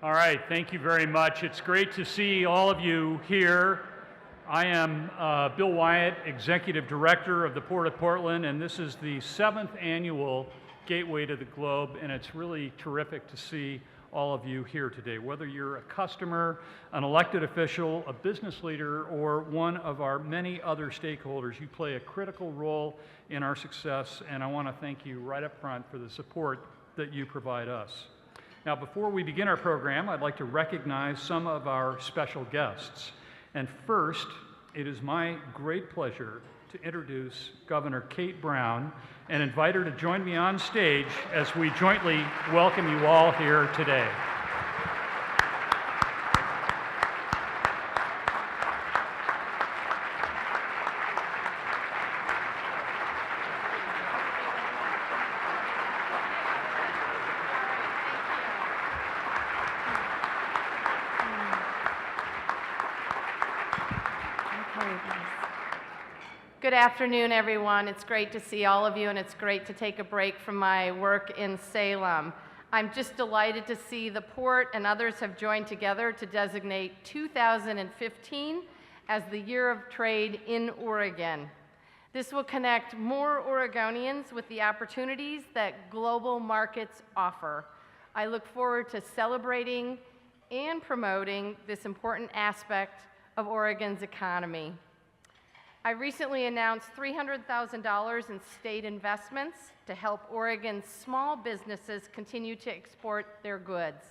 All right, thank you very much. It's great to see all of you here. I am Bill Wyatt, Executive Director of the Port of Portland, and this is the 7th annual Gateway to the Globe, and it's really terrific to see all of you here today. Whether you're a customer, an elected official, a business leader, or one of our many other stakeholders, you play a critical role in our success, and I want to thank you right up front for the support that you provide us. Now, before we begin our program, I'd like to recognize some of our special guests. And first, it is my great pleasure to introduce Governor Kate Brown and invite her to join me on stage as we jointly welcome you all here today. Good afternoon, everyone. It's great to see all of you, and it's great to take a break from my work in Salem. I'm just delighted to see the Port and others have joined together to designate 2015 as the Year of Trade in Oregon. This will connect more Oregonians with the opportunities that global markets offer. I look forward to celebrating and promoting this important aspect of Oregon's economy. I recently announced $300,000 in state investments to help Oregon's small businesses continue to export their goods.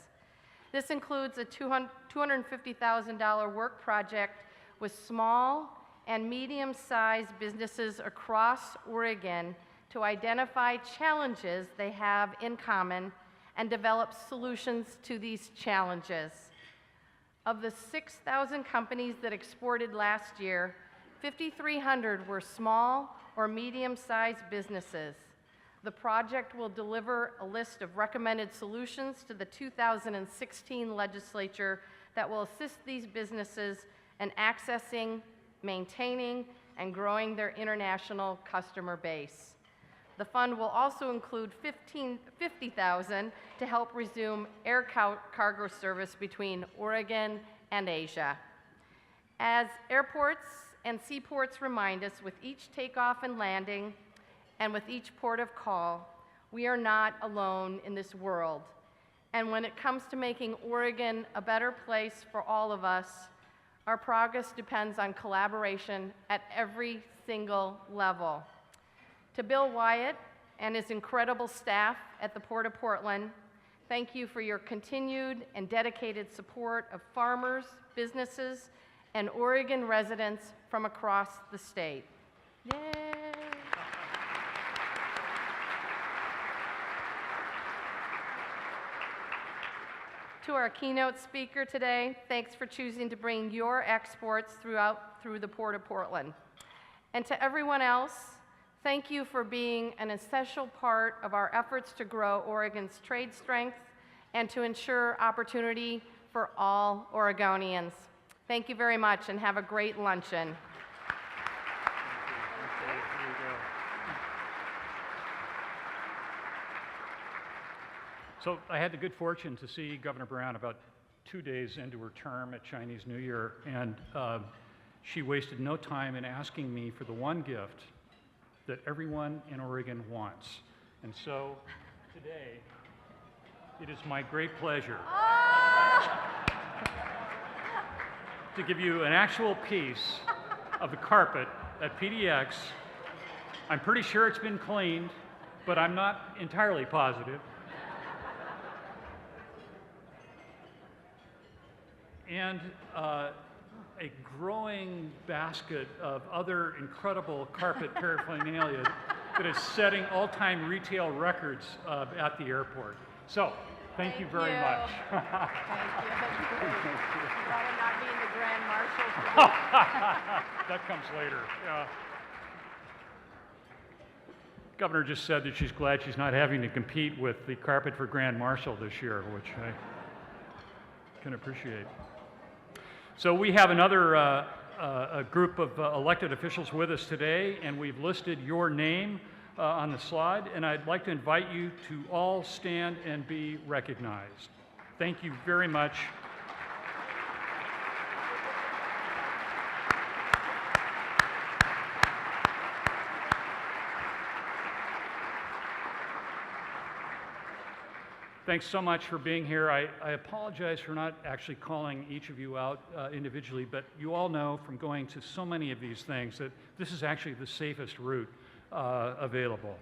This includes a $250,000 work project with small and medium-sized businesses across Oregon to identify challenges they have in common and develop solutions to these challenges. Of the 6,000 companies that exported last year, 5,300 were small or medium-sized businesses. The project will deliver a list of recommended solutions to the 2016 legislature that will assist these businesses in accessing, maintaining, and growing their international customer base. The fund will also include $50,000 to help resume air cargo service between Oregon and Asia. As airports and seaports remind us, with each takeoff and landing and with each port of call, we are not alone in this world. And when it comes to making Oregon a better place for all of us, our progress depends on collaboration at every single level. To Bill Wyatt and his incredible staff at the Port of Portland, thank you for your continued and dedicated support of farmers, businesses, and Oregon residents from across the state. Yay! To our keynote speaker today, thanks for choosing to bring your exports through the Port of Portland. And to everyone else, thank you for being an essential part of our efforts to grow Oregon's trade strength and to ensure opportunity for all Oregonians. Thank you very much, and have a great luncheon. So I had the good fortune to see Governor Brown about 2 days into her term at Chinese New Year, and she wasted no time in asking me for the one gift that everyone in Oregon wants. And so today, it is my great pleasure to give you an actual piece of the carpet at PDX. I'm pretty sure it's been cleaned, but I'm not entirely positive. And a growing basket of other incredible carpet paraphernalia that is setting all-time retail records at the airport. So, thank you very much. Thank you. You better not be in the Grand Marshal. That comes later. Governor just said that she's glad she's not having to compete with the carpet for Grand Marshal this year, which I can appreciate. So we have another a group of elected officials with us today, and we've listed your name on the slide, and I'd like to invite you to all stand and be recognized. Thank you very much. Thanks so much for being here. I apologize for not actually calling each of you out individually, but you all know from going to so many of these things that this is actually the safest route available.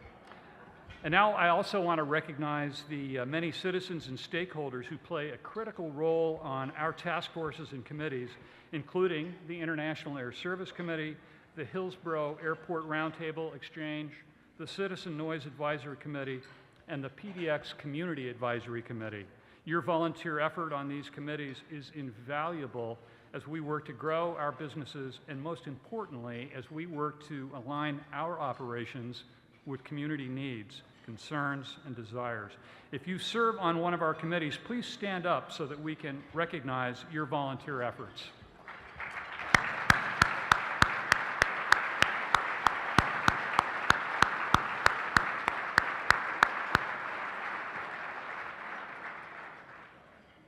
And now I also want to recognize the many citizens and stakeholders who play a critical role on our task forces and committees, including the International Air Service Committee, the Hillsborough Airport Roundtable Exchange, the Citizen Noise Advisory Committee, and the PDX Community Advisory Committee. Your volunteer effort on these committees is invaluable as we work to grow our businesses and, most importantly, as we work to align our operations with community needs, concerns, and desires. If you serve on one of our committees, please stand up so that we can recognize your volunteer efforts.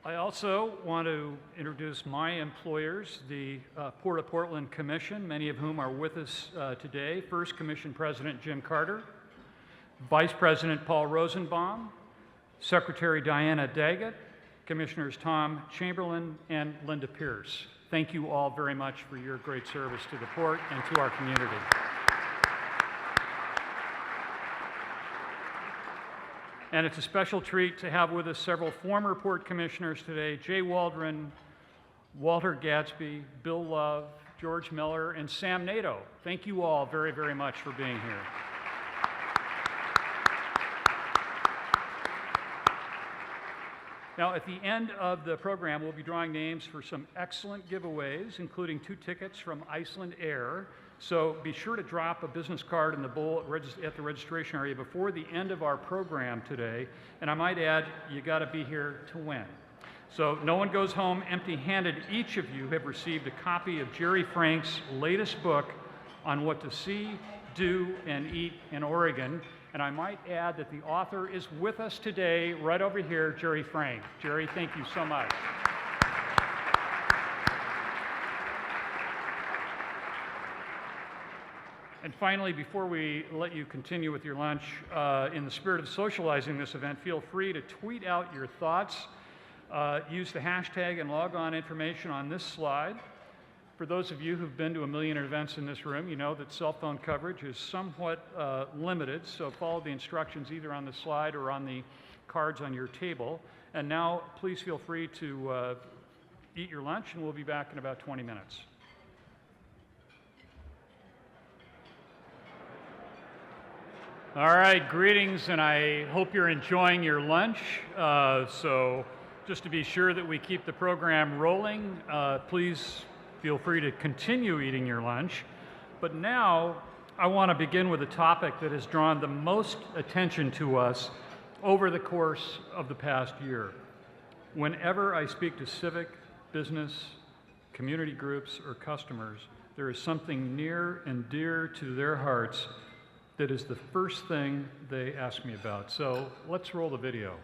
I also want to introduce my employers, the Port of Portland Commission, many of whom are with us today. First, Commission President Jim Carter, Vice President Paul Rosenbaum, Secretary Diana Daggett, Commissioners Tom Chamberlain and Linda Pierce. Thank you all very much for your great service to the Port and to our community. And it's a special treat to have with us several former Port Commissioners today: Jay Waldron, Walter Gadsby, Bill Love, George Miller, and Sam Nato. Thank you all very, very much for being here. Now, at the end of the program, we'll be drawing names for some excellent giveaways, including 2 tickets from Iceland Air. So be sure to drop a business card in the bowl at the registration area before the end of our program today. And I might add, you got to be here to win. So no one goes home empty-handed. Each of you have received a copy of Jerry Frank's latest book on what to see, do, and eat in Oregon. And I might add that the author is with us today, right over here, Jerry Frank. Jerry, thank you so much. And finally, before we let you continue with your lunch, in the spirit of socializing this event, feel free to tweet out your thoughts. Use the hashtag and log on information on this slide. For those of you who've been to a million events in this room, you know that cell phone coverage is somewhat limited, so follow the instructions either on the slide or on the cards on your table. And now, please feel free to eat your lunch, and we'll be back in about 20 minutes. All right, greetings, and I hope you're enjoying your lunch. So just to be sure that we keep the program rolling, please feel free to continue eating your lunch. But now I want to begin with a topic that has drawn the most attention to us over the course of the past year. Whenever I speak to civic, business, community groups, or customers, there is something near and dear to their hearts that is the first thing they ask me about. So let's roll the video.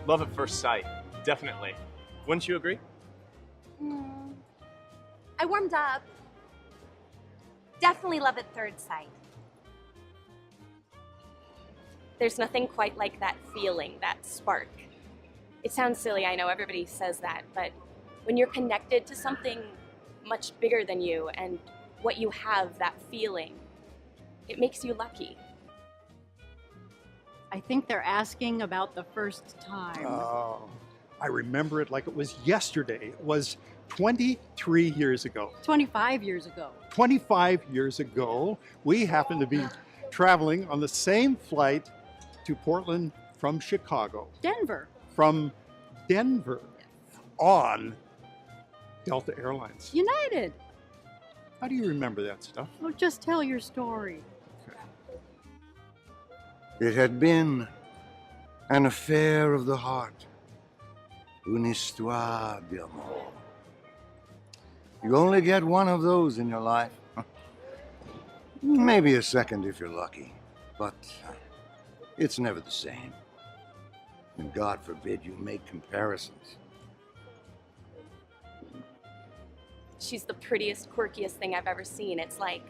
Love at first sight, definitely. Wouldn't you agree? I warmed up. Definitely love at third sight. There's nothing quite like that feeling, that spark. It sounds silly, I know everybody says that, but when you're connected to something much bigger than you and what you have, that feeling, it makes you lucky. I think they're asking about the first time. Oh, I remember it like it was yesterday. It was 23 years ago. 25 years ago. 25 years ago, we happened to be traveling on the same flight to Portland from Chicago. Denver. From Denver on Delta Airlines. United. How do you remember that stuff? Oh, just tell your story. It had been an affair of the heart, une histoire d'amour. You only get one of those in your life. Maybe a second if you're lucky, but it's never the same. And God forbid you make comparisons. She's the prettiest, quirkiest thing I've ever seen. It's like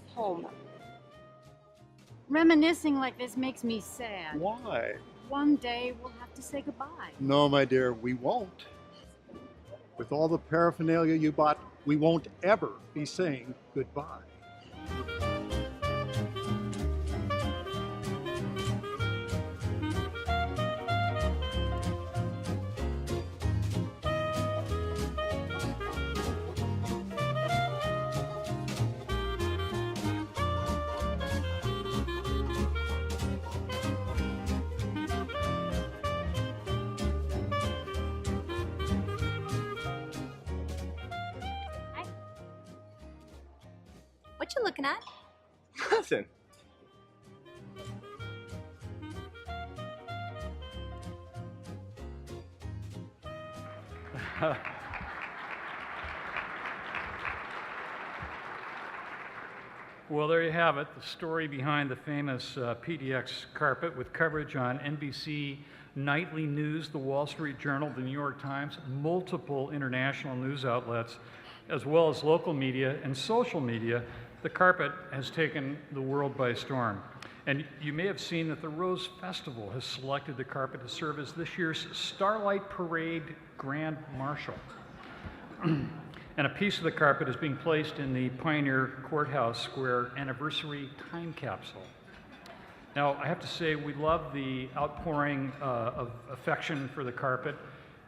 home. Reminiscing like this makes me sad. Why? One day we'll have to say goodbye. No, my dear, we won't. With all the paraphernalia you bought, we won't ever be saying goodbye. What you looking at? Nothing. Well, there you have it, the story behind the famous PDX carpet with coverage on NBC Nightly News, the Wall Street Journal, the New York Times, multiple international news outlets, as well as local media and social media. The carpet has taken the world by storm. And you may have seen that the Rose Festival has selected the carpet to serve as this year's Starlight Parade Grand Marshal. And a piece of the carpet is being placed in the Pioneer Courthouse Square anniversary time capsule. Now, I have to say, we love the outpouring of affection for the carpet.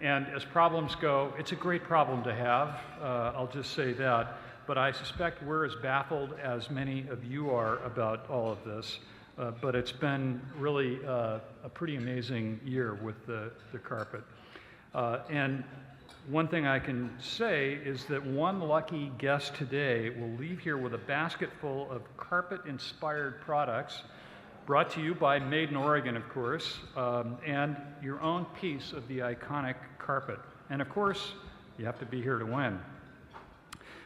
And as problems go, it's a great problem to have. I'll just say that. But I suspect we're as baffled as many of you are about all of this. But it's been really a pretty amazing year with the carpet. And one thing I can say is that one lucky guest today will leave here with a basket full of carpet-inspired products, brought to you by Made in Oregon, of course, and your own piece of the iconic carpet. And of course, you have to be here to win.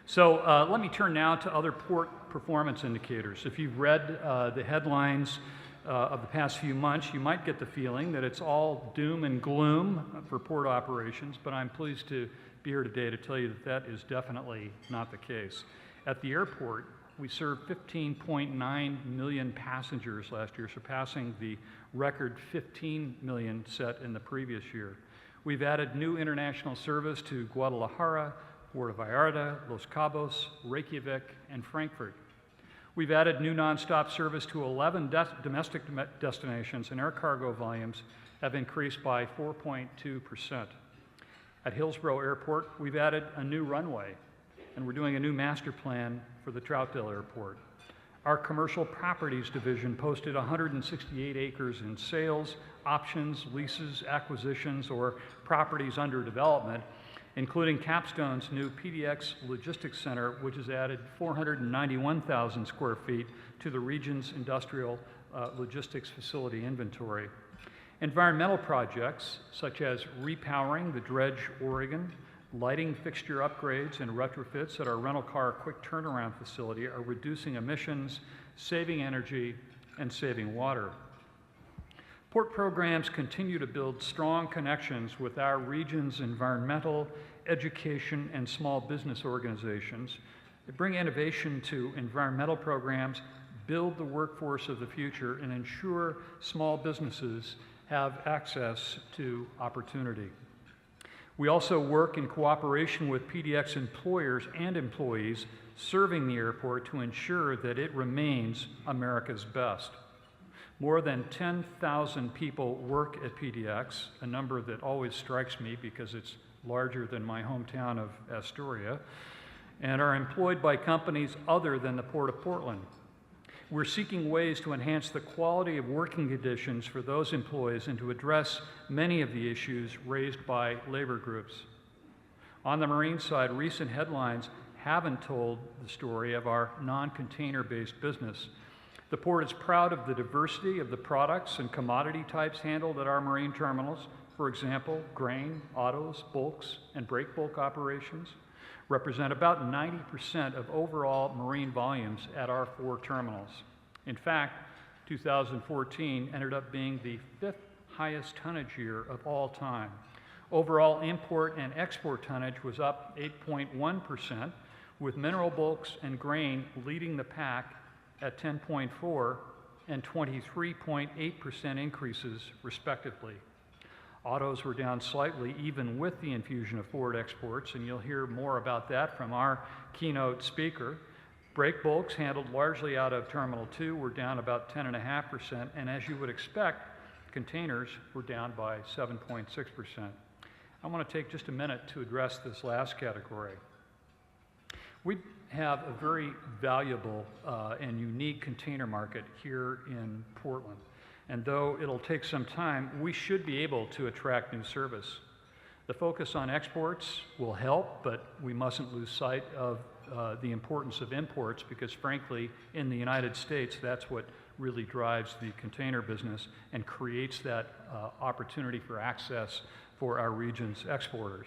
So let me turn now to other port performance indicators. If you've read the headlines of the past few months, you might get the feeling that it's all doom and gloom for port operations, but I'm pleased to be here today to tell you that that is definitely not the case. At the airport, we served 15.9 million passengers last year, surpassing the record 15 million set in the previous year. We've added new international service to Guadalajara, Puerto Vallarta, Los Cabos, Reykjavik, and Frankfurt. We've added new nonstop service to 11 domestic destinations, and air cargo volumes have increased by 4.2%. At Hillsborough Airport, we've added a new runway, and we're doing a new master plan for the Troutdale Airport. Our commercial properties division posted 168 acres in sales, options, leases, acquisitions, or properties under development, including Capstone's new PDX Logistics Center, which has added 491,000 square feet to the region's industrial logistics facility inventory. Environmental projects, such as repowering the Dredge Oregon, lighting fixture upgrades and retrofits at our rental car quick turnaround facility, are reducing emissions, saving energy, and saving water. Port programs continue to build strong connections with our region's environmental, education, and small business organizations. They bring innovation to environmental programs, build the workforce of the future, and ensure small businesses have access to opportunity. We also work in cooperation with PDX employers and employees serving the airport to ensure that it remains America's best. More than 10,000 people work at PDX, a number that always strikes me because it's larger than my hometown of Astoria, and are employed by companies other than the Port of Portland. We're seeking ways to enhance the quality of working conditions for those employees and to address many of the issues raised by labor groups. On the marine side, recent headlines haven't told the story of our non-container-based business. The port is proud of the diversity of the products and commodity types handled at our marine terminals, for example, grain, autos, bulks, and break bulk operations. represent about 90% of overall marine volumes at our 4 terminals. In fact, 2014 ended up being the 5th highest tonnage year of all time. Overall import and export tonnage was up 8.1%, with mineral bulks and grain leading the pack at 10.4 and 23.8% increases, respectively. Autos were down slightly, even with the infusion of Ford exports, and you'll hear more about that from our keynote speaker. Break bulks, handled largely out of Terminal 2, were down about 10.5%, and as you would expect, containers were down by 7.6%. I want to take just a minute to address this last category. We have a very valuable and unique container market here in Portland. And though it'll take some time, we should be able to attract new service. The focus on exports will help, but we mustn't lose sight of the importance of imports because, frankly, in the United States, that's what really drives the container business and creates that opportunity for access for our region's exporters.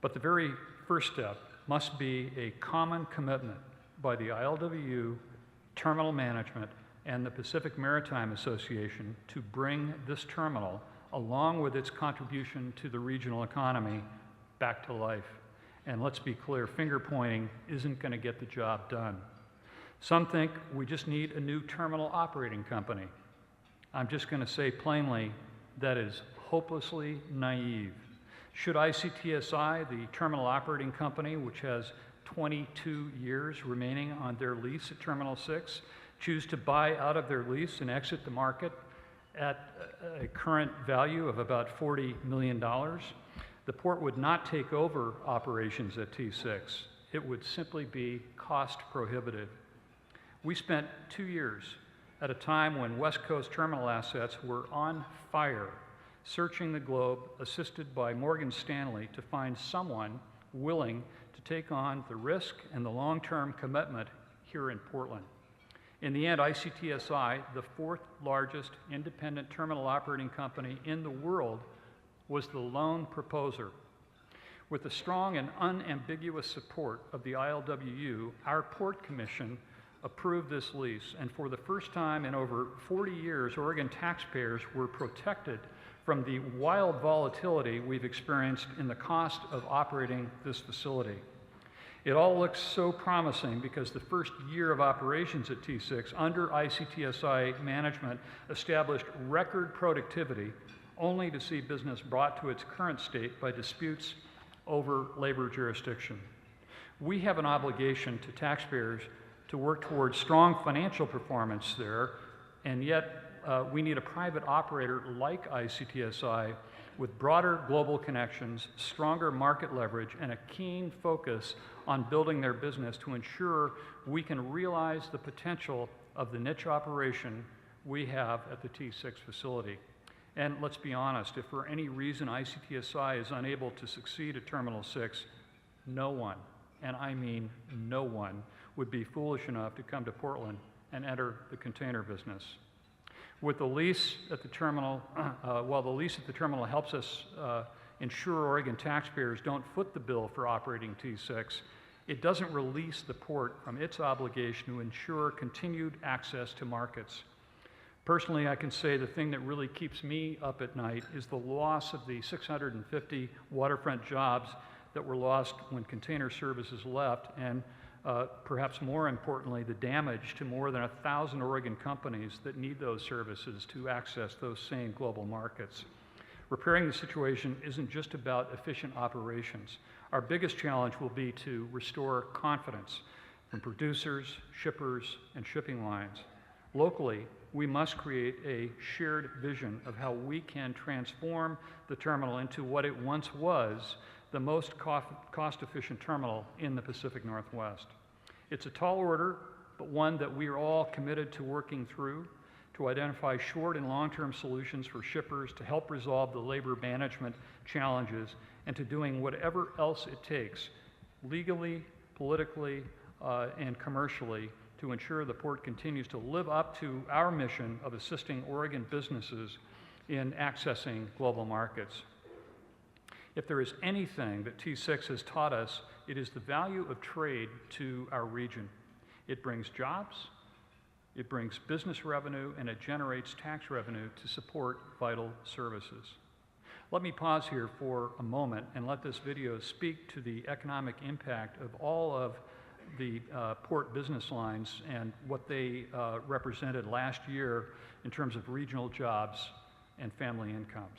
But the very first step must be a common commitment by the ILWU, terminal management, and the Pacific Maritime Association to bring this terminal, along with its contribution to the regional economy, back to life. And let's be clear, finger pointing isn't going to get the job done. Some think we just need a new terminal operating company. I'm just going to say plainly, that is hopelessly naive. Should ICTSI, the terminal operating company, which has 22 years remaining on their lease at Terminal 6, choose to buy out of their lease and exit the market at a current value of about $40 million, the port would not take over operations at T6. It would simply be cost prohibitive. We spent 2 years at a time when West Coast terminal assets were on fire, searching the globe, assisted by Morgan Stanley, to find someone willing to take on the risk and the long-term commitment here in Portland. In the end, ICTSI, the 4th largest independent terminal operating company in the world, was the lone proposer. With the strong and unambiguous support of the ILWU, our Port Commission approved this lease, and for the first time in over 40 years, Oregon taxpayers were protected from the wild volatility we've experienced in the cost of operating this facility. It all looks so promising because the first year of operations at T6 under ICTSI management established record productivity, only to see business brought to its current state by disputes over labor jurisdiction. We have an obligation to taxpayers to work towards strong financial performance there, and yet we need a private operator like ICTSI with broader global connections, stronger market leverage, and a keen focus on building their business to ensure we can realize the potential of the niche operation we have at the T6 facility. And let's be honest, if for any reason ICTSI is unable to succeed at Terminal 6, no one, and I mean no one, would be foolish enough to come to Portland and enter the container business. With the lease at the terminal, while the lease at the terminal helps us ensure Oregon taxpayers don't foot the bill for operating T6, it doesn't release the port from its obligation to ensure continued access to markets. Personally, I can say the thing that really keeps me up at night is the loss of the 650 waterfront jobs that were lost when container services left, and perhaps more importantly, the damage to more than 1,000 Oregon companies that need those services to access those same global markets. Repairing the situation isn't just about efficient operations. Our biggest challenge will be to restore confidence from producers, shippers, and shipping lines. Locally, we must create a shared vision of how we can transform the terminal into what it once was, the most cost-efficient terminal in the Pacific Northwest. It's a tall order, but one that we are all committed to working through to identify short and long-term solutions for shippers, to help resolve the labor management challenges, and to doing whatever else it takes, legally, politically, and commercially, to ensure the port continues to live up to our mission of assisting Oregon businesses in accessing global markets. If there is anything that T6 has taught us, it is the value of trade to our region. It brings jobs, it brings business revenue, and it generates tax revenue to support vital services. Let me pause here for a moment and let this video speak to the economic impact of all of the port business lines and what they represented last year in terms of regional jobs and family incomes.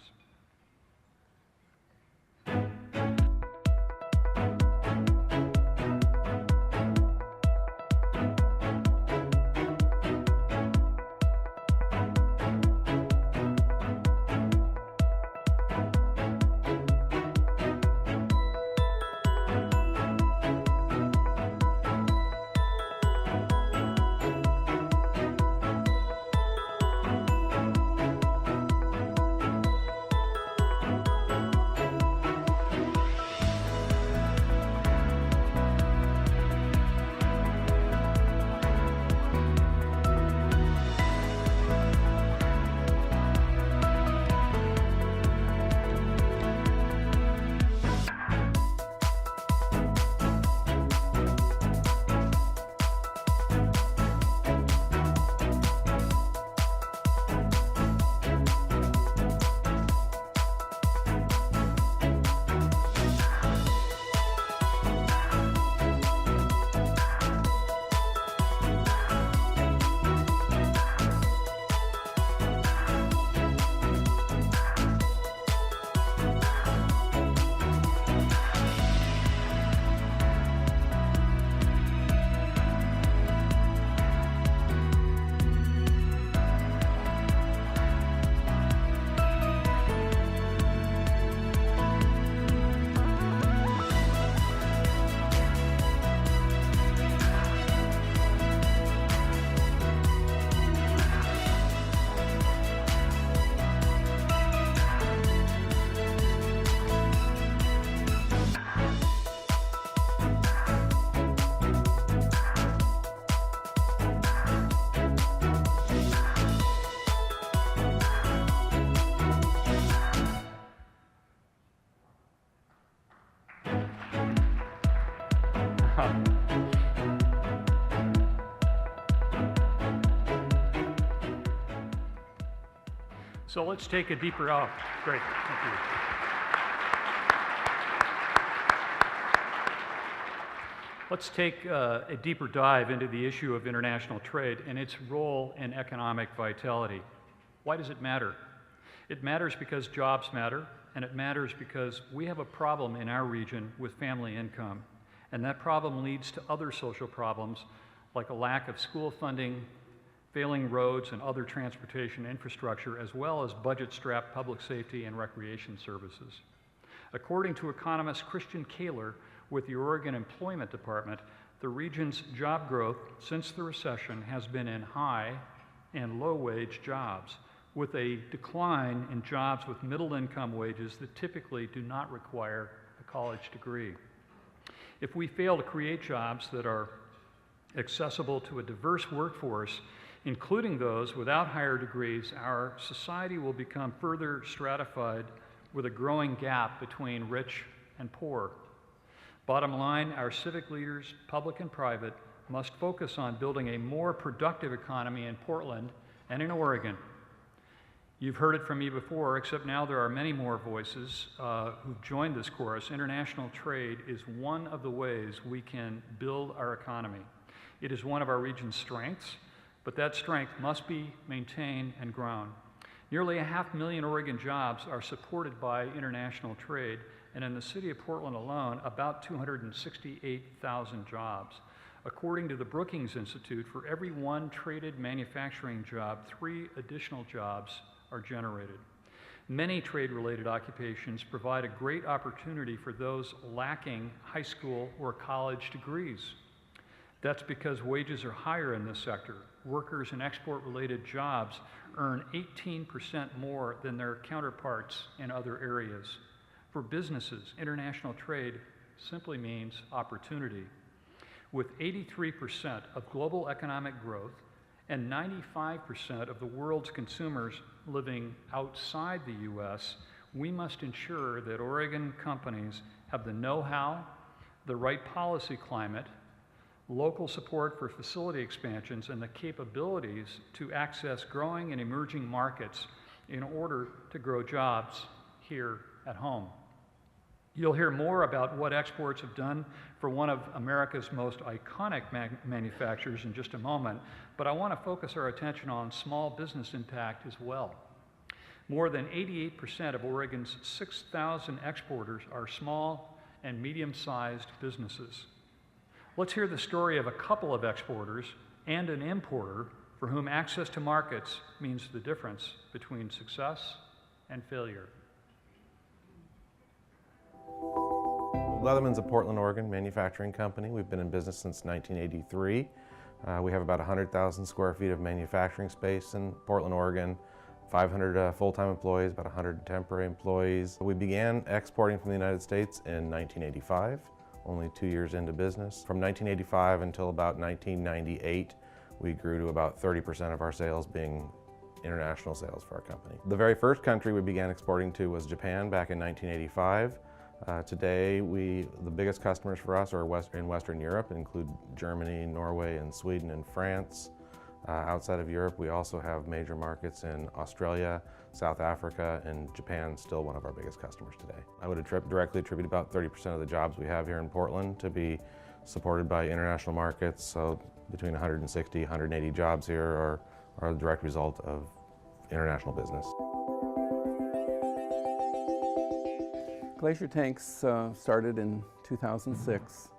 So let's take a deeper, oh, great, thank you. Let's take a deeper dive into the issue of international trade and its role in economic vitality. Why does it matter? It matters because jobs matter, and it matters because we have a problem in our region with family income, and that problem leads to other social problems like a lack of school funding, failing roads and other transportation infrastructure, as well as budget-strapped public safety and recreation services. According to economist Christian Kaler with the Oregon Employment Department, the region's job growth since the recession has been in high and low-wage jobs, with a decline in jobs with middle-income wages that typically do not require a college degree. If we fail to create jobs that are accessible to a diverse workforce, including those without higher degrees, our society will become further stratified with a growing gap between rich and poor. Bottom line, our civic leaders, public and private, must focus on building a more productive economy in Portland and in Oregon. You've heard it from me before, except now there are many more voices who've joined this chorus. International trade is one of the ways we can build our economy. It is one of our region's strengths, but that strength must be maintained and grown. Nearly 500,000 Oregon jobs are supported by international trade, and in the city of Portland alone, about 268,000 jobs. According to the Brookings Institute, for every one traded manufacturing job, 3 additional jobs are generated. Many trade-related occupations provide a great opportunity for those lacking high school or college degrees. That's because wages are higher in this sector. Workers in export-related jobs earn 18% more than their counterparts in other areas. For businesses, international trade simply means opportunity. With 83% of global economic growth and 95% of the world's consumers living outside the U.S., we must ensure that Oregon companies have the know-how, the right policy climate, local support for facility expansions, and the capabilities to access growing and emerging markets in order to grow jobs here at home. You'll hear more about what exports have done for one of America's most iconic manufacturers in just a moment, but I want to focus our attention on small business impact as well. More than 88% of Oregon's 6,000 exporters are small and medium-sized businesses. Let's hear the story of a couple of exporters and an importer for whom access to markets means the difference between success and failure. Leatherman's a Portland, Oregon manufacturing company. We've been in business since 1983. We have about 100,000 square feet of manufacturing space in Portland, Oregon, 500 full-time employees, about 100 temporary employees. We began exporting from the United States in 1985, only 2 years into business. From 1985 until about 1998, we grew to about 30% of our sales being international sales for our company. The very first country we began exporting to was Japan back in 1985. Today, the biggest customers for us are in Western Europe, and include Germany, Norway, and Sweden, and France. Outside of Europe, we also have major markets in Australia, South Africa, and Japan, still one of our biggest customers today. I would directly attribute about 30% of the jobs we have here in Portland to be supported by international markets, so between 160, 180 jobs here are a direct result of international business. Glacier Tanks started in 2006.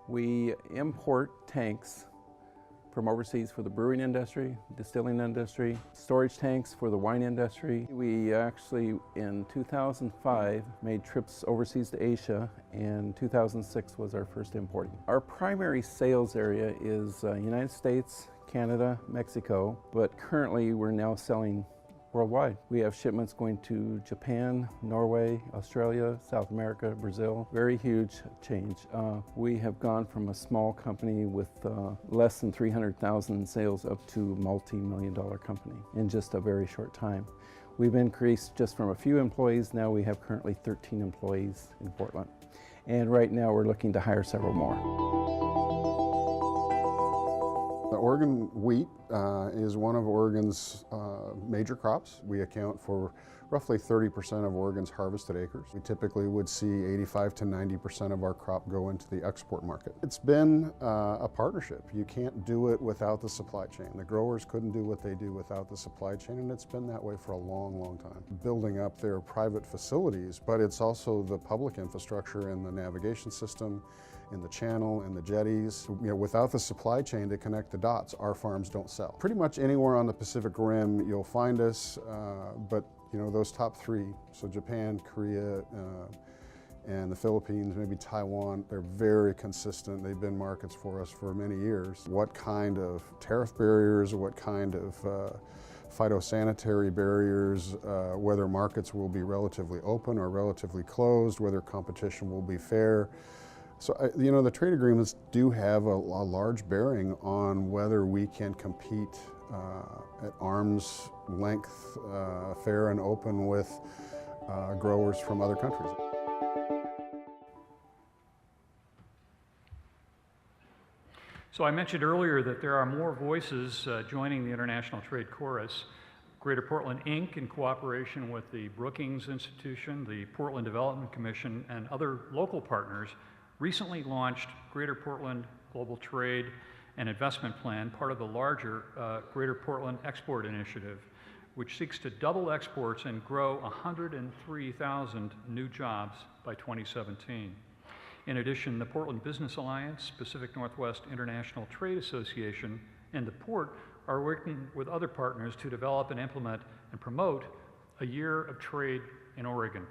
We import tanks from overseas for the brewing industry, distilling industry, storage tanks for the wine industry. We actually, in 2005, made trips overseas to Asia, and 2006 was our first importing. Our primary sales area is United States, Canada, Mexico, but currently we're now selling worldwide. We have shipments going to Japan, Norway, Australia, South America, Brazil. Very huge change. We have gone from a small company with less than 300,000 in sales up to multi-million-dollar company in just a very short time. We've increased just from a few employees. Now we have currently 13 employees in Portland. And right now we're looking to hire several more. The Oregon wheat is one of Oregon's major crops. We account for roughly 30% of Oregon's harvested acres. We typically would see 85 to 90% of our crop go into the export market. It's been a partnership. You can't do it without the supply chain. The growers couldn't do what they do without the supply chain, and it's been that way for a long, long time. Building up their private facilities, but it's also the public infrastructure and the navigation system, in the channel and the jetties. Without the supply chain to connect the dots, our farms don't sell. Pretty much anywhere on the Pacific Rim you'll find us, but those top three, so Japan, Korea, and the Philippines, maybe Taiwan, they're very consistent. They've been markets for us for many years. What kind of tariff barriers, what kind of phytosanitary barriers, whether markets will be relatively open or relatively closed, whether competition will be fair. So, the trade agreements do have a large bearing on whether we can compete at arm's length, fair and open with growers from other countries. So I mentioned earlier that there are more voices joining the International Trade Chorus. Greater Portland, Inc., in cooperation with the Brookings Institution, the Portland Development Commission, and other local partners, recently launched Greater Portland Global Trade and Investment Plan, part of the larger Greater Portland Export Initiative, which seeks to double exports and grow 103,000 new jobs by 2017. In addition, the Portland Business Alliance, Pacific Northwest International Trade Association, and the Port are working with other partners to develop and implement and promote a year of trade in Oregon.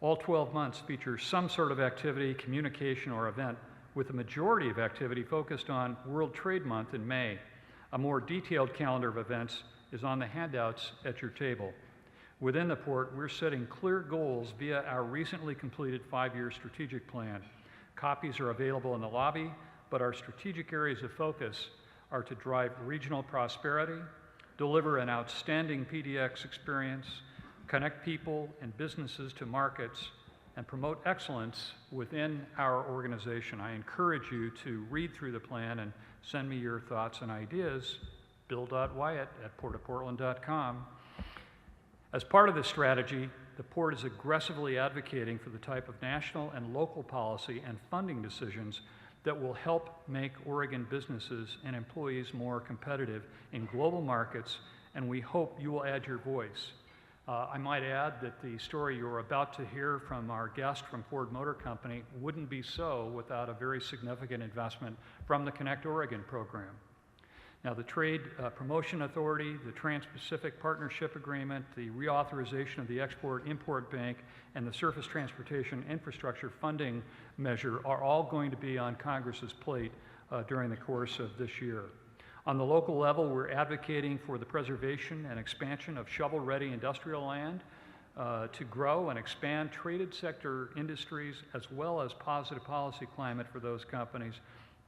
All 12 months feature some sort of activity, communication, or event, with the majority of activity focused on World Trade Month in May. A more detailed calendar of events is on the handouts at your table. Within the Port, we're setting clear goals via our recently completed 5-year strategic plan. Copies are available in the lobby, but our strategic areas of focus are to drive regional prosperity, deliver an outstanding PDX experience, connect people and businesses to markets, and promote excellence within our organization. I encourage you to read through the plan and send me your thoughts and ideas. bill.wyatt@portofportland.com. As part of this strategy, the Port is aggressively advocating for the type of national and local policy and funding decisions that will help make Oregon businesses and employees more competitive in global markets, and we hope you will add your voice. I might add that the story you're about to hear from our guest from Ford Motor Company wouldn't be so without a very significant investment from the Connect Oregon program. Now, the Trade Promotion Authority, the Trans-Pacific Partnership Agreement, the reauthorization of the Export-Import Bank, and the Surface Transportation Infrastructure Funding Measure are all going to be on Congress's plate during the course of this year. On the local level, we're advocating for the preservation and expansion of shovel-ready industrial land to grow and expand traded sector industries, as well as positive policy climate for those companies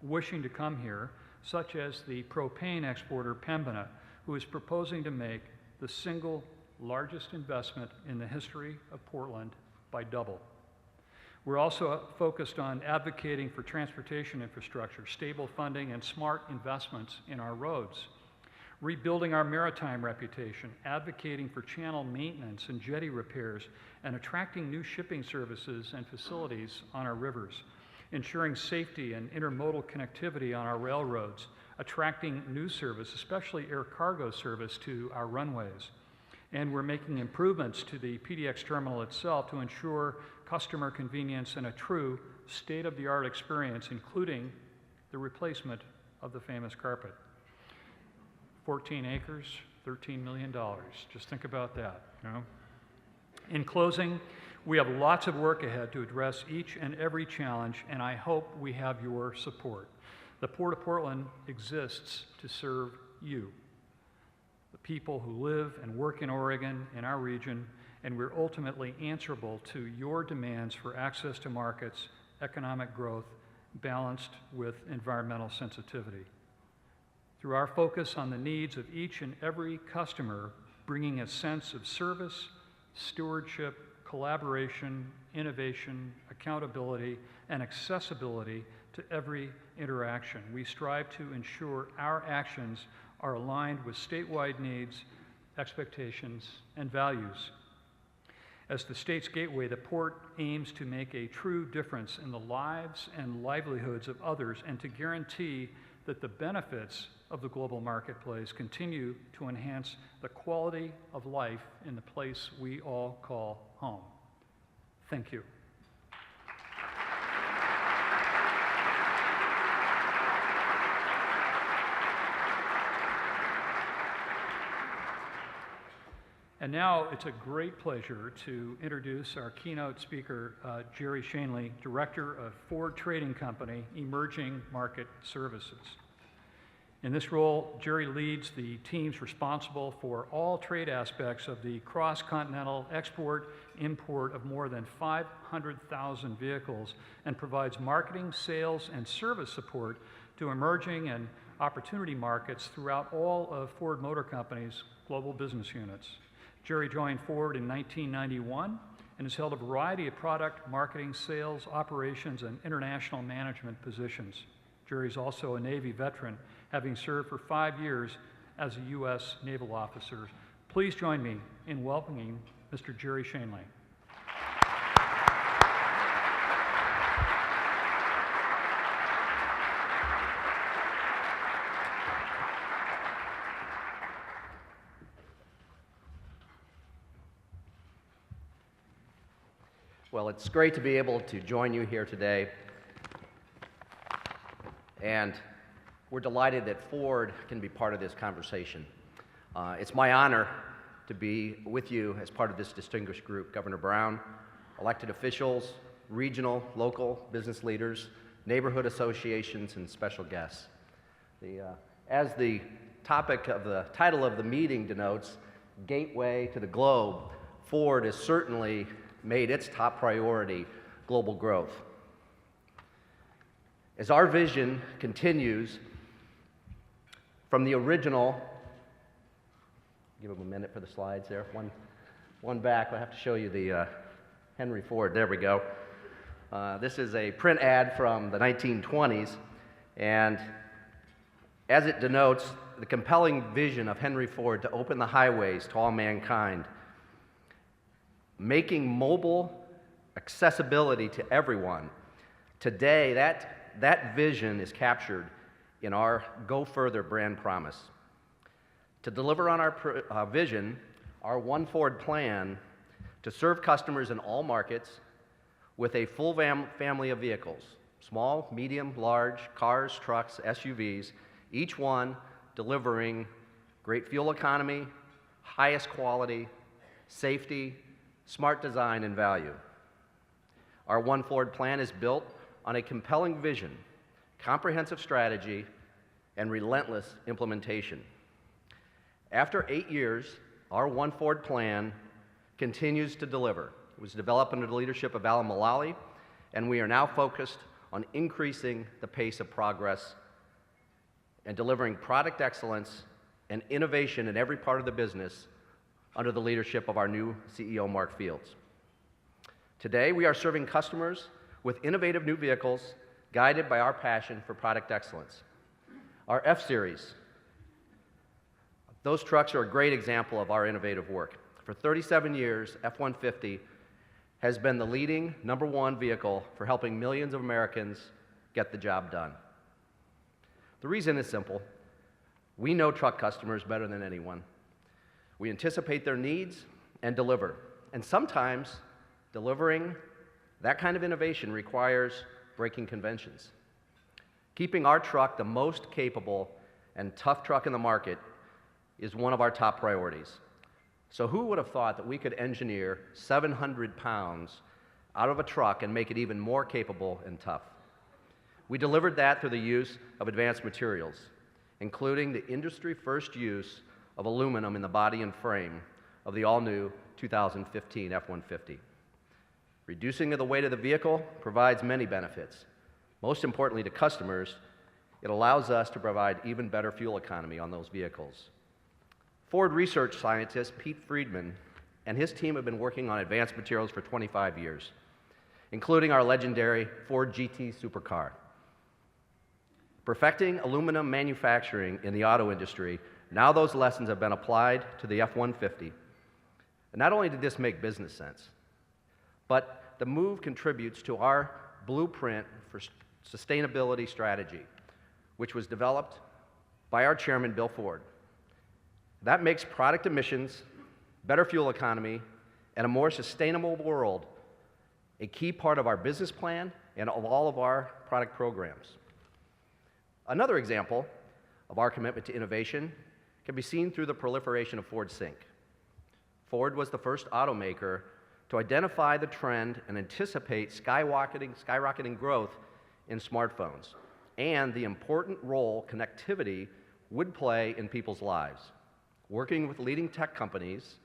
wishing to come here, such as the propane exporter Pembina, who is proposing to make the single largest investment in the history of Portland by double. We're also focused on advocating for transportation infrastructure, stable funding, and smart investments in our roads, rebuilding our maritime reputation, advocating for channel maintenance and jetty repairs, and attracting new shipping services and facilities on our rivers, ensuring safety and intermodal connectivity on our railroads, attracting new service, especially air cargo service, to our runways. And we're making improvements to the PDX terminal itself to ensure customer convenience and a true state-of-the-art experience, including the replacement of the famous carpet. 14 acres, $13 million. Just think about that, you know? In closing, we have lots of work ahead to address each and every challenge, and I hope we have your support. The Port of Portland exists to serve you, the people who live and work in Oregon, in our region, and we're ultimately answerable to your demands for access to markets, economic growth, balanced with environmental sensitivity. Through our focus on the needs of each and every customer, bringing a sense of service, stewardship, collaboration, innovation, accountability, and accessibility to every interaction, we strive to ensure our actions are aligned with statewide needs, expectations, and values. As the state's gateway, the Port aims to make a true difference in the lives and livelihoods of others and to guarantee that the benefits of the global marketplace continue to enhance the quality of life in the place we all call home. Thank you. And now it's a great pleasure to introduce our keynote speaker, Jerry Shanley, Director of Ford Trading Company, Emerging Market Services. In this role, Jerry leads the teams responsible for all trade aspects of the cross-continental export-import of more than 500,000 vehicles and provides marketing, sales, and service support to emerging and opportunity markets throughout all of Ford Motor Company's global business units. Jerry joined Ford in 1991 and has held a variety of product, marketing, sales, operations, and international management positions. Jerry's also a Navy veteran, having served for 5 years as a U.S. naval officer. Please join me in welcoming Mr. Jerry Shanley. Well, it's great to be able to join you here today, and we're delighted that Ford can be part of this conversation. It's my honor to be with you as part of this distinguished group: Governor Brown, elected officials, regional, local business leaders, neighborhood associations, and special guests. As the topic of the title of the meeting denotes, Gateway to the Globe, Ford has certainly made its top priority global growth. As our vision continues from the original, give them a minute for the slides there, one back. I have to show you the Henry Ford. There we go. This is a print ad from the 1920s, and as it denotes the compelling vision of Henry Ford to open the highways to all mankind, making mobile accessibility to everyone. Today, that vision is captured in our Go Further brand promise. To deliver on our vision, our One Ford plan to serve customers in all markets with a full family of vehicles, small, medium, large, cars, trucks, SUVs, each one delivering great fuel economy, highest quality, safety, smart design, and value. Our One Ford plan is built on a compelling vision, comprehensive strategy, and relentless implementation. After 8 years, our One Ford plan continues to deliver. It was developed under the leadership of Alan Mulally, and we are now focused on increasing the pace of progress and delivering product excellence and innovation in every part of the business under the leadership of our new CEO, Mark Fields. Today, we are serving customers with innovative new vehicles guided by our passion for product excellence. Our F-Series, those trucks are a great example of our innovative work. For 37 years, F-150 has been the leading #1 vehicle for helping millions of Americans get the job done. The reason is simple. We know truck customers better than anyone. We anticipate their needs and deliver. And sometimes delivering that kind of innovation requires breaking conventions. Keeping our truck the most capable and tough truck in the market is one of our top priorities. So who would have thought that we could engineer 700 pounds out of a truck and make it even more capable and tough? We delivered that through the use of advanced materials, including the industry-first use of aluminum in the body and frame of the all-new 2015 F-150. Reducing the weight of the vehicle provides many benefits. Most importantly to customers, it allows us to provide even better fuel economy on those vehicles. Ford research scientist Pete Friedman and his team have been working on advanced materials for 25 years, including our legendary Ford GT supercar. Perfecting aluminum manufacturing in the auto industry, now those lessons have been applied to the F-150. And not only did this make business sense, but the move contributes to our blueprint for sustainability strategy, which was developed by our chairman, Bill Ford. That makes product emissions, better fuel economy, and a more sustainable world a key part of our business plan and of all of our product programs. Another example of our commitment to innovation can be seen through the proliferation of Ford Sync. Ford was the first automaker to identify the trend and anticipate skyrocketing growth in smartphones and the important role connectivity would play in people's lives. Working with leading tech companies,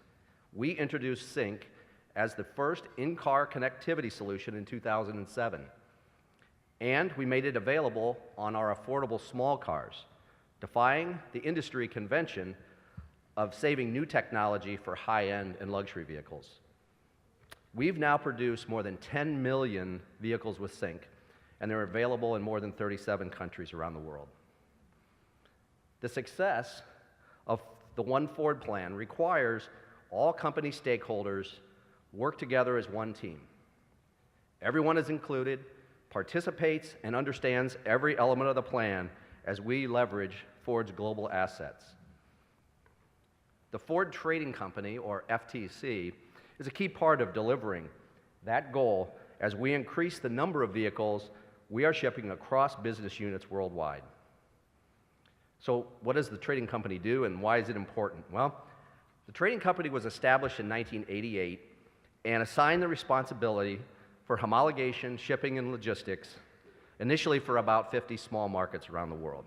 we introduced Sync as the first in-car connectivity solution in 2007. And we made it available on our affordable small cars, defying the industry convention of saving new technology for high-end and luxury vehicles. We've now produced more than 10 million vehicles with Sync, and they're available in more than 37 countries around the world. The success of the One Ford plan requires all company stakeholders work together as one team. Everyone is included, participates, and understands every element of the plan as we leverage Ford's global assets. The Ford Trading Company, or FTC, is a key part of delivering that goal as we increase the number of vehicles we are shipping across business units worldwide. So what does the trading company do and why is it important? Well, the trading company was established in 1988 and assigned the responsibility for homologation, shipping, and logistics, initially for about 50 small markets around the world.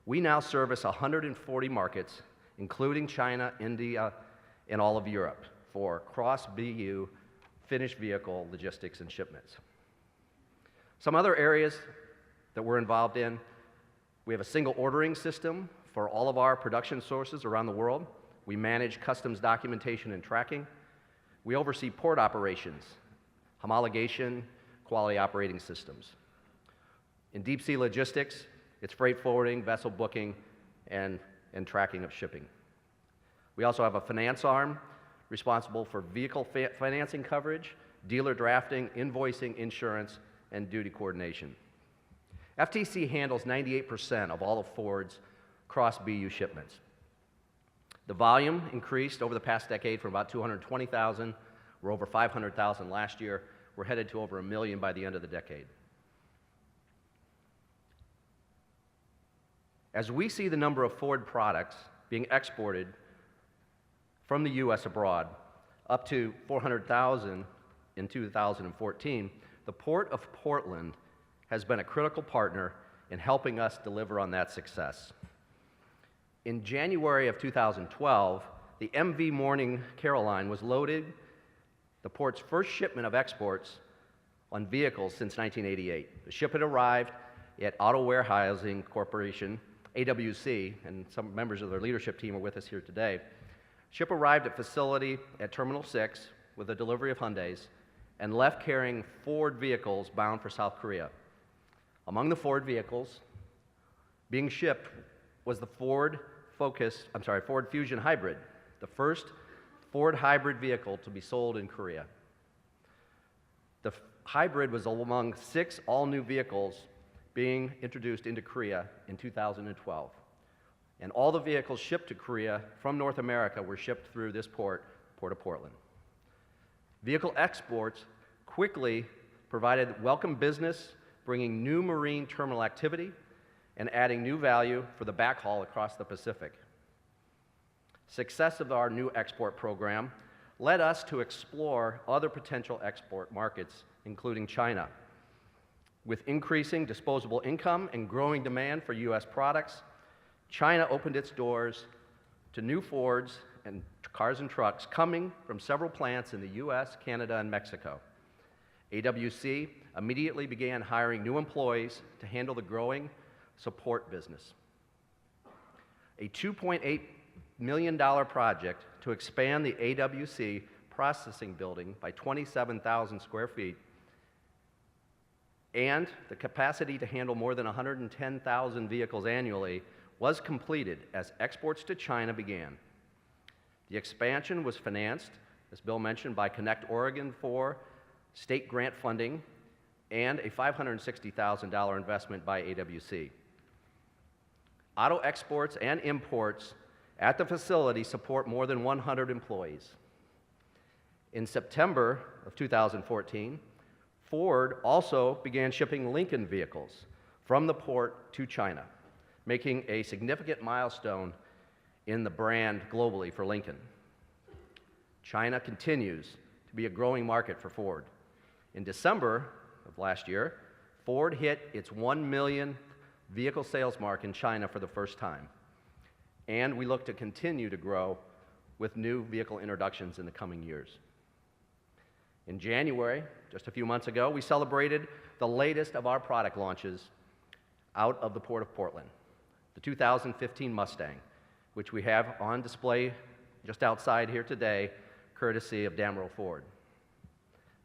We now service 140 markets, including China, India, and all of Europe, for cross-BU finished vehicle logistics and shipments. Some other areas that we're involved in, we have a single ordering system for all of our production sources around the world. We manage customs documentation and tracking. We oversee port operations, homologation, quality operating systems. In deep sea logistics, it's freight forwarding, vessel booking, and tracking of shipping. We also have a finance arm responsible for vehicle financing coverage, dealer drafting, invoicing, insurance, and duty coordination. FTC handles 98% of all of Ford's cross-BU shipments. The volume increased over the past decade from about 220,000. We're over 500,000 last year. We're headed to over 1 million by the end of the decade. As we see the number of Ford products being exported from the U.S. abroad, up to 400,000 in 2014, the Port of Portland has been a critical partner in helping us deliver on that success. In January of 2012, the MV Morning Caroline was loaded, the port's first shipment of exports on vehicles since 1988. The shipment arrived at Auto Warehousing Corporation, AWC, and some members of their leadership team are with us here today. Ship arrived at facility at Terminal 6 with a delivery of Hyundais and left carrying Ford vehicles bound for South Korea. Among the Ford vehicles being shipped was the Ford Fusion Hybrid, the first Ford hybrid vehicle to be sold in Korea. The hybrid was among 6 all-new vehicles being introduced into Korea in 2012. And all the vehicles shipped to Korea from North America were shipped through this Port of Portland. Vehicle exports quickly provided welcome business, bringing new marine terminal activity and adding new value for the backhaul across the Pacific. Success of our new export program led us to explore other potential export markets, including China. With increasing disposable income and growing demand for U.S. products, China opened its doors to new Fords and cars and trucks coming from several plants in the U.S., Canada, and Mexico. AWC immediately began hiring new employees to handle the growing support business. A $2.8 million project to expand the AWC processing building by 27,000 square feet and the capacity to handle more than 110,000 vehicles annually was completed as exports to China began. The expansion was financed, as Bill mentioned, by Connect Oregon for state grant funding and a $560,000 investment by AWC. Auto exports and imports at the facility support more than 100 employees. In September of 2014, Ford also began shipping Lincoln vehicles from the port to China, making a significant milestone in the brand globally for Lincoln. China continues to be a growing market for Ford. In December of last year, Ford hit its 1 million vehicle sales mark in China for the first time. And we look to continue to grow with new vehicle introductions in the coming years. In January, just a few months ago, we celebrated the latest of our product launches out of the Port of Portland, the 2015 Mustang, which we have on display just outside here today, courtesy of Damerel Ford.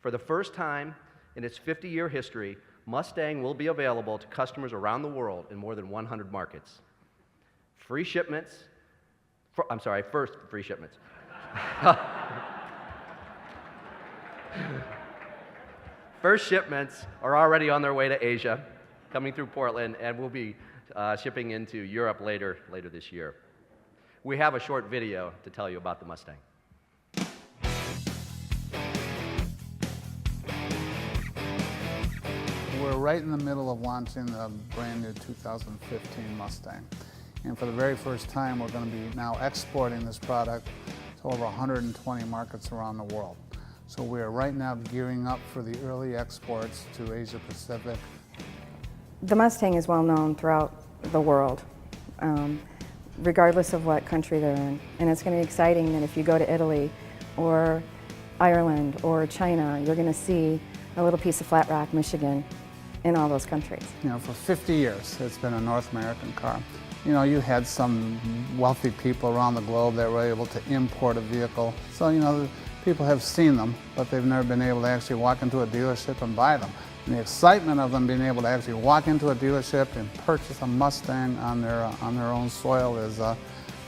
For the first time in its 50-year history, Mustang will be available to customers around the world in more than 100 markets. First free shipments. First shipments are already on their way to Asia, coming through Portland, and will be shipping into Europe later this year. We have a short video to tell you about the Mustang. We're right in the middle of launching the brand new 2015 Mustang. And for the very first time, we're going to be now exporting this product to over 120 markets around the world. So we are right now gearing up for the early exports to Asia Pacific. The Mustang is well known throughout the world, regardless of what country they're in. And it's going to be exciting that if you go to Italy or Ireland or China, you're going to see a little piece of Flat Rock, Michigan in all those countries. You know, for 50 years, it's been a North American car. You know, you had some wealthy people around the globe that were able to import a vehicle. So, you know, people have seen them, but they've never been able to actually walk into a dealership and buy them. And the excitement of them being able to actually walk into a dealership and purchase a Mustang on their own soil is got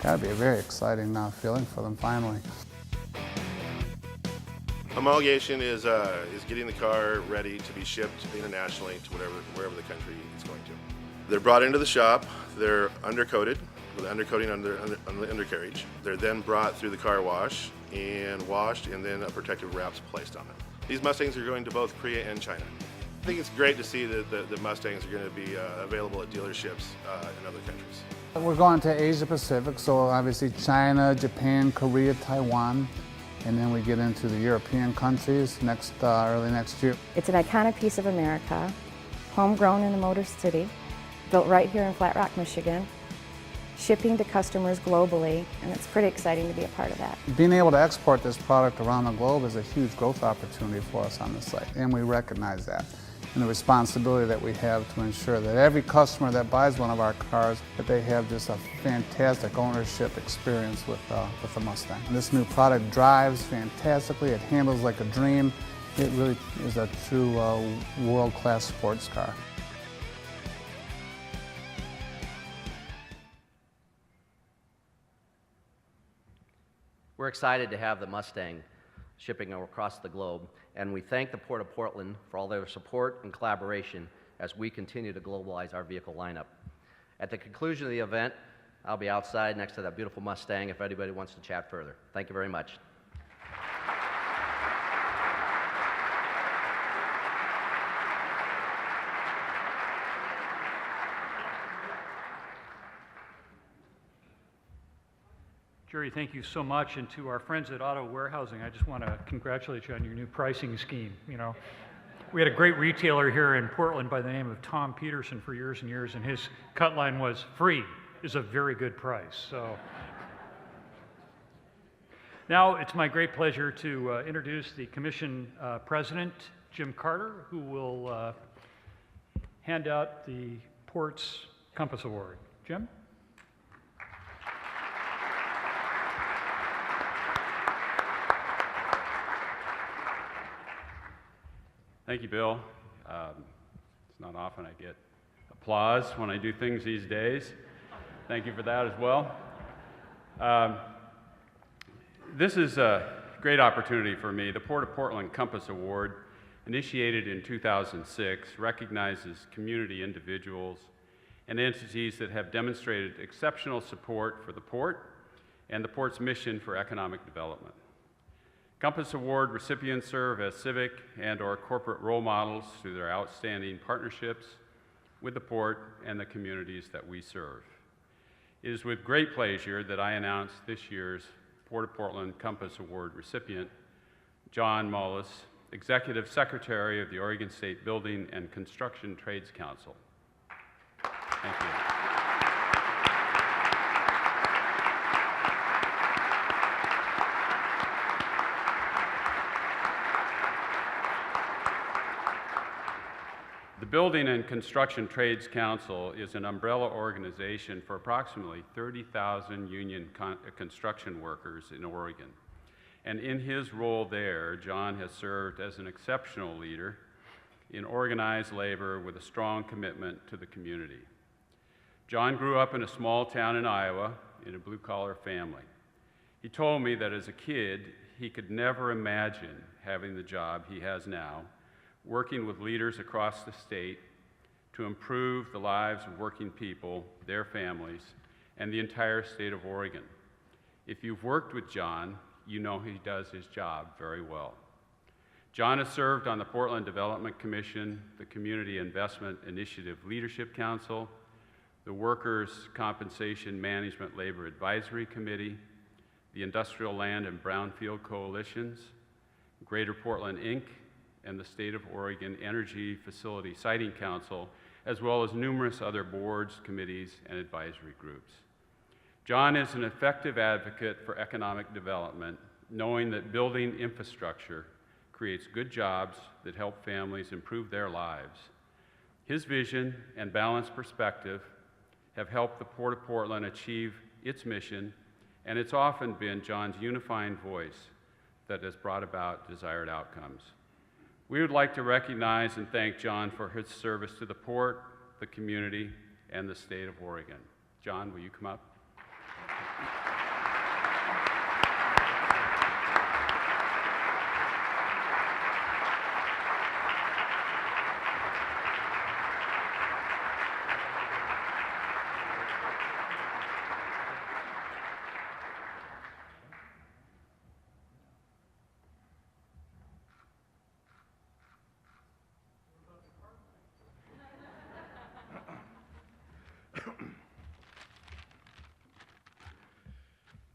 to be a very exciting feeling for them finally. Homologation is getting the car ready to be shipped internationally to wherever the country it's going to. They're brought into the shop, they're undercoated, with undercoating on the undercarriage. They're then brought through the car wash and washed, and then a protective wrap's placed on them. These Mustangs are going to both Korea and China. I think it's great to see that the Mustangs are going to be available at dealerships in other countries. We're going to Asia Pacific, so obviously China, Japan, Korea, Taiwan, and then we get into the European countries early next year. It's an iconic piece of America, homegrown in the Motor City, built right here in Flat Rock, Michigan, shipping to customers globally, and it's pretty exciting to be a part of that. Being able to export this product around the globe is a huge growth opportunity for us on the site, and we recognize that. And the responsibility that we have to ensure that every customer that buys one of our cars, that they have just a fantastic ownership experience with the Mustang. And this new product drives fantastically, it handles like a dream. It really is a true world-class sports car. We're excited to have the Mustang shipping across the globe, and we thank the Port of Portland for all their support and collaboration as we continue to globalize our vehicle lineup. At the conclusion of the event, I'll be outside next to that beautiful Mustang if anybody wants to chat further. Thank you very much. Jerry, thank you so much. And to our friends at Auto Warehousing, I just want to congratulate you on your new pricing scheme. You know, we had a great retailer here in Portland by the name of Tom Peterson for years and years, and his cut line was free is a very good price. So now it's my great pleasure to introduce the Commission President, Jim Carter, who will hand out the Port's Compass Award. Jim? Thank you, Bill. It's not often I get applause when I do things these days. Thank you for that as well. This is a great opportunity for me. The Port of Portland Compass Award, initiated in 2006, recognizes community individuals and entities that have demonstrated exceptional support for the Port and the Port's mission for economic development. Compass Award recipients serve as civic and/or corporate role models through their outstanding partnerships with the Port and the communities that we serve. It is with great pleasure that I announce this year's Port of Portland Compass Award recipient, John Mullis, Executive Secretary of the Oregon State Building and Construction Trades Council. Thank you. The Building and Construction Trades Council is an umbrella organization for approximately 30,000 union construction workers in Oregon. And in his role there, John has served as an exceptional leader in organized labor with a strong commitment to the community. John grew up in a small town in Iowa in a blue-collar family. He told me that as a kid, he could never imagine having the job he has now, working with leaders across the state to improve the lives of working people, their families, and the entire state of Oregon. If you've worked with John, you know he does his job very well. John has served on the Portland Development Commission, the Community Investment Initiative Leadership Council, the Workers' Compensation Management Labor Advisory Committee, the Industrial Land and Brownfield Coalitions, Greater Portland, Inc., and the State of Oregon Energy Facility Siting Council, as well as numerous other boards, committees, and advisory groups. John is an effective advocate for economic development, knowing that building infrastructure creates good jobs that help families improve their lives. His vision and balanced perspective have helped the Port of Portland achieve its mission, and it's often been John's unifying voice that has brought about desired outcomes. We would like to recognize and thank John for his service to the port, the community, and the state of Oregon. John, will you come up?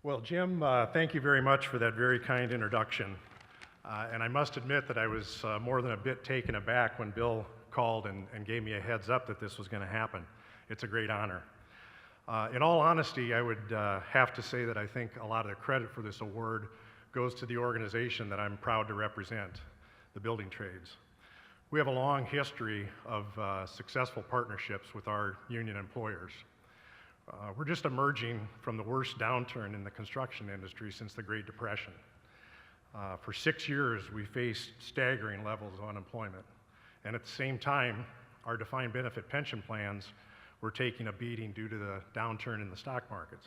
Well, Jim, thank you very much for that very kind introduction. And I must admit that I was more than a bit taken aback when Bill called and gave me a heads up that this was going to happen. It's a great honor. In all honesty, I would have to say that I think a lot of the credit for this award goes to the organization that I'm proud to represent, the Building Trades. We have a long history of successful partnerships with our union employers. We're just emerging from the worst downturn in the construction industry since the Great Depression. For 6 years, we faced staggering levels of unemployment. And at the same time, our defined benefit pension plans were taking a beating due to the downturn in the stock markets.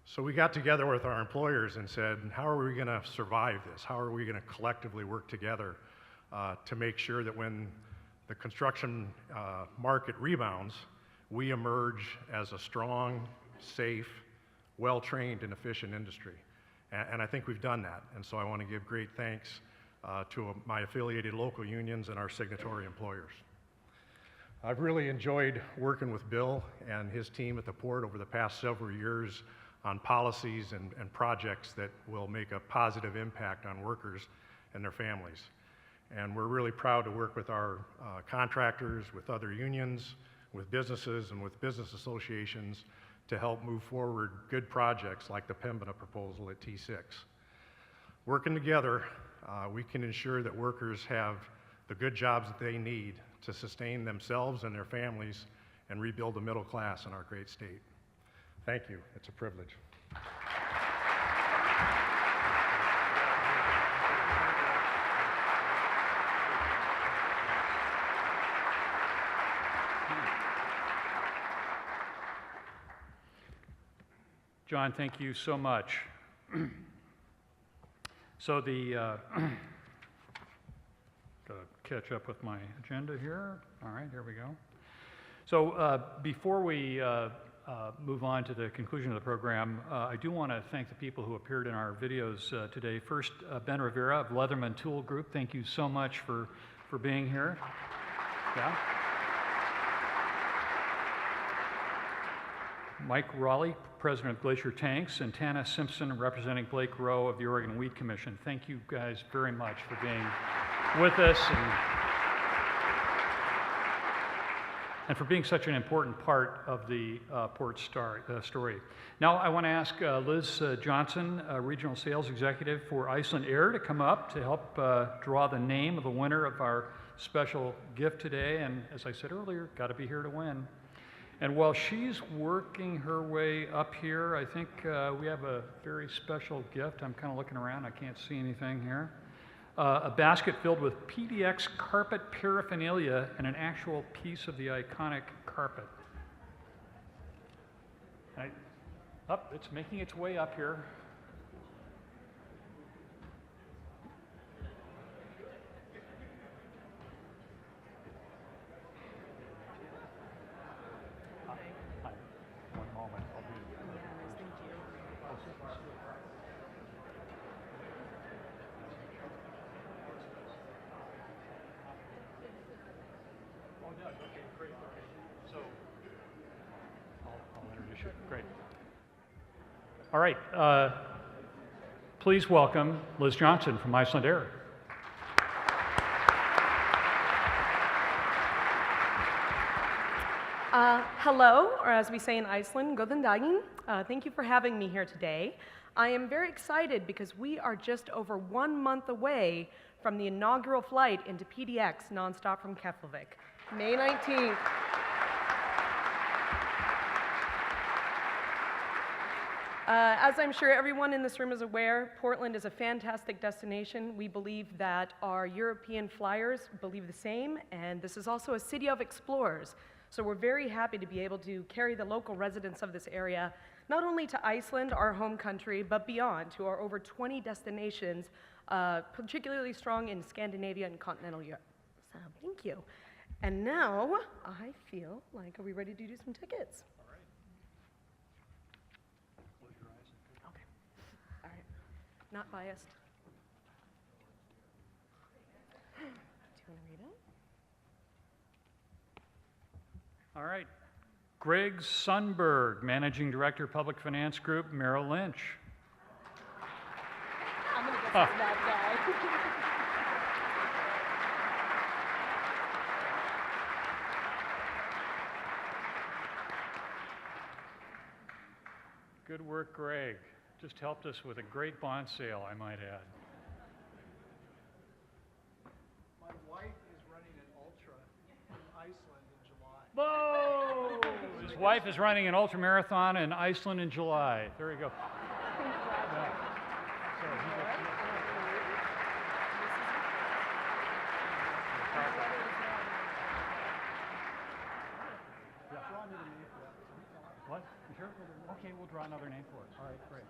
So we got together with our employers and said, how are we going to survive this? How are we going to collectively work together to make sure that when the construction market rebounds, we emerge as a strong, safe, well-trained, and efficient industry. And I think we've done that. And so I want to give great thanks to my affiliated local unions and our signatory employers. I've really enjoyed working with Bill and his team at the port over the past several years on policies and projects that will make a positive impact on workers and their families. And we're really proud to work with our contractors, with other unions, with businesses and with business associations to help move forward good projects like the Pembina proposal at T6. Working together, we can ensure that workers have the good jobs that they need to sustain themselves and their families and rebuild the middle class in our great state. Thank you. It's a privilege. John, thank you so much. So gotta catch up with my agenda here. All right, here we go. So before we move on to the conclusion of the program, I do want to thank the people who appeared in our videos today. First, Ben Rivera of Leatherman Tool Group. Thank you so much for being here. Yeah. Mike Raleigh, President of Glacier Tanks, and Tana Simpson, representing Blake Rowe of the Oregon Wheat Commission. Thank you guys very much for being with us and for being such an important part of the port story. Now I want to ask Liz Johnson, Regional Sales Executive for Icelandair, to come up to help draw the name of the winner of our special gift today. And as I said earlier, got to be here to win. And while she's working her way up here, I think we have a very special gift. I'm kind of looking around. I can't see anything here. A basket filled with PDX carpet paraphernalia and an actual piece of the iconic carpet. It's making its way up here. Great. All right. Please welcome Liz Johnson from Icelandair. Hello, or as we say in Iceland, góðan daginn. Thank you for having me here today. I am very excited because we are just over 1 month away from the inaugural flight into PDX nonstop from Keflavik, May 19th. As I'm sure everyone in this room is aware, Portland is a fantastic destination. We believe that our European flyers believe the same, and this is also a city of explorers. So we're very happy to be able to carry the local residents of this area not only to Iceland, our home country, but beyond to our over 20 destinations, particularly strong in Scandinavia and continental Europe. So thank you. And now I feel like, are we ready to do some tickets? Okay. All right. Not biased. Do you want to read it? All right. Greg Sundberg, Managing Director, Public Finance Group, Merrill Lynch. I'm going to guess it's that guy. Good work, Greg. Just helped us with a great bond sale, I might add. My wife is running an ultra in Iceland in July. Whoa! His wife is running an ultramarathon in Iceland in July. There you go. Yeah. So he gets- What? You sure? Okay, we'll draw another name for it. All right, great.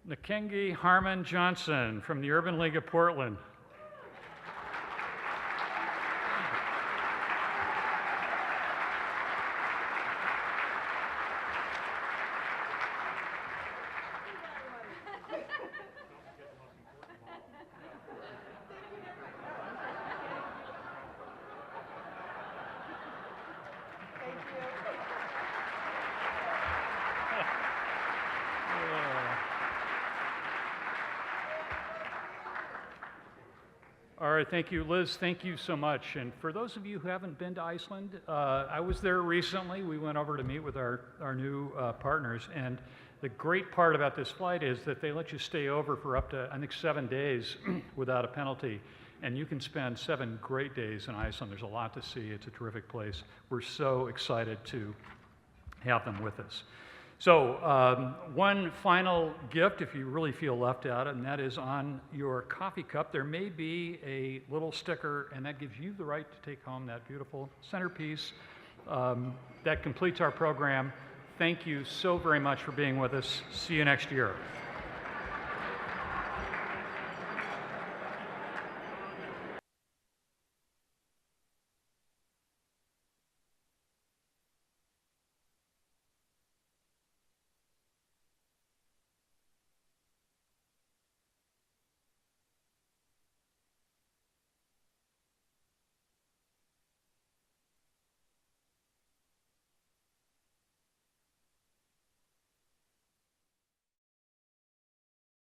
Nakengi Harmon Johnson from the Urban League of Portland. All right, thank you. Liz, thank you so much. And for those of you who haven't been to Iceland, I was there recently. We went over to meet with our new partners. And the great part about this flight is that they let you stay over for up to, I think, 7 days without a penalty. And you can spend 7 great days in Iceland. There's a lot to see. It's a terrific place. We're so excited to have them with us. So one final gift if you really feel left out, and that is on your coffee cup. There may be a little sticker, and that gives you the right to take home that beautiful centerpiece. That completes our program. Thank you so very much for being with us. See you next year.